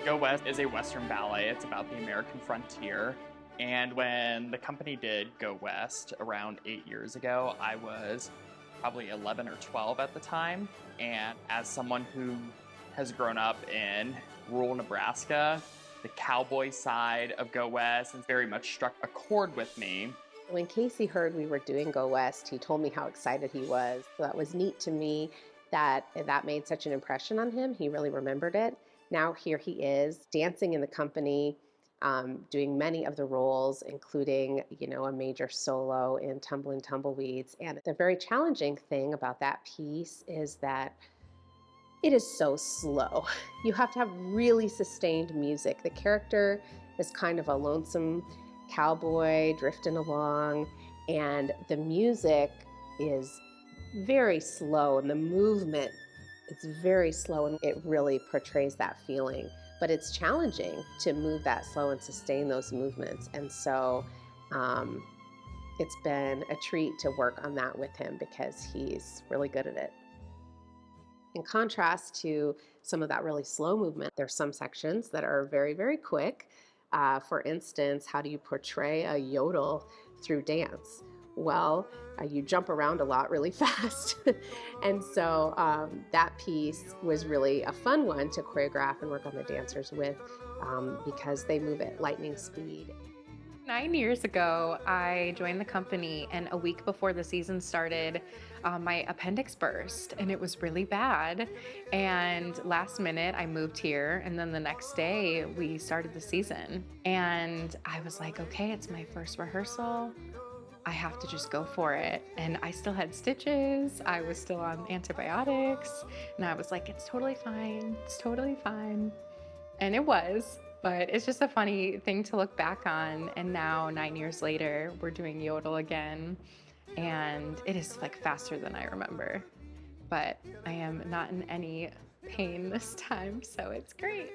Go West is a Western ballet. It's about the American frontier. And when the company did Go West around 8 years ago, I was probably 11 or 12 at the time. And as someone who has grown up in rural Nebraska, the cowboy side of Go West has very much struck a chord with me. When Casey heard we were doing Go West, he told me how excited he was. So that was neat to me that made such an impression on him. He really remembered it. Now here he is dancing in the company, doing many of the roles, including, a major solo in Tumbling Tumbleweeds. And the very challenging thing about that piece is that it is so slow. You have to have really sustained music. The character is kind of a lonesome cowboy drifting along, and the music is very slow, and the movement is very slow, and it really portrays that feeling. But it's challenging to move that slow and sustain those movements. And so it's been a treat to work on that with him because he's really good at it. In contrast to some of that really slow movement, there's some sections that are very, very quick. For instance, how do you portray a yodel through dance? Well, you jump around a lot really fast. And so that piece was really a fun one to choreograph and work on the dancers with because they move at lightning speed. 9 years ago, I joined the company, and a week before the season started, my appendix burst, and it was really bad. And last minute, I moved here, and then the next day, we started the season. And I was like, okay, it's my first rehearsal. I have to just go for it. And I still had stitches. I was still on antibiotics. And I was like, it's totally fine. It's totally fine. And it was. But it's just a funny thing to look back on. And now 9 years later, we're doing yodel again. And it is like faster than I remember. But I am not in any pain this time, so it's great.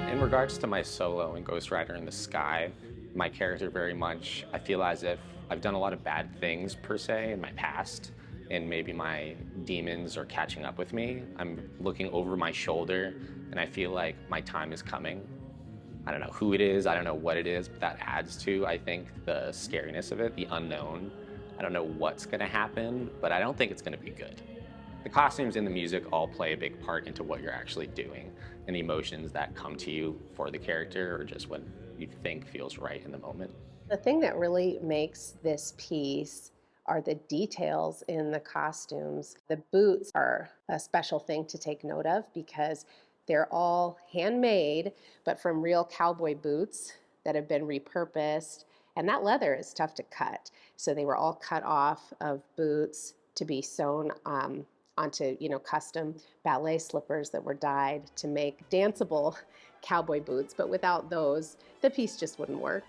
In regards to my solo in Ghost Rider in the Sky, my character very much, I feel as if I've done a lot of bad things per se in my past, and maybe my demons are catching up with me. I'm looking over my shoulder, and I feel like my time is coming. I don't know who it is, I don't know what it is, but that adds to, I think, the scariness of it, the unknown. I don't know what's gonna happen, but I don't think it's gonna be good. The costumes and the music all play a big part into what you're actually doing and the emotions that come to you for the character or just what you think feels right in the moment. The thing that really makes this piece are the details in the costumes. The boots are a special thing to take note of because they're all handmade, but from real cowboy boots that have been repurposed. And that leather is tough to cut. So they were all cut off of boots to be sewn onto, custom ballet slippers that were dyed to make danceable cowboy boots. But without those, the piece just wouldn't work.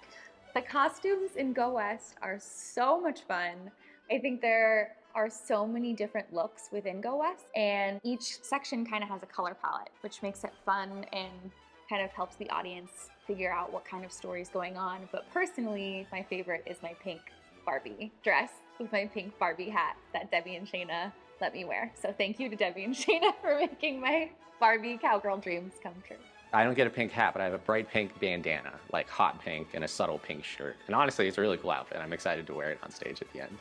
The costumes in Go West are so much fun. I think there are so many different looks within Go West, and each section kind of has a color palette, which makes it fun and kind of helps the audience figure out what kind of story is going on. But personally, my favorite is my pink Barbie dress with my pink Barbie hat that Debbie and Shayna let me wear. So thank you to Debbie and Shayna for making my Barbie cowgirl dreams come true. I don't get a pink hat, but I have a bright pink bandana, like hot pink and a subtle pink shirt. And honestly, it's a really cool outfit. I'm excited to wear it on stage at the end.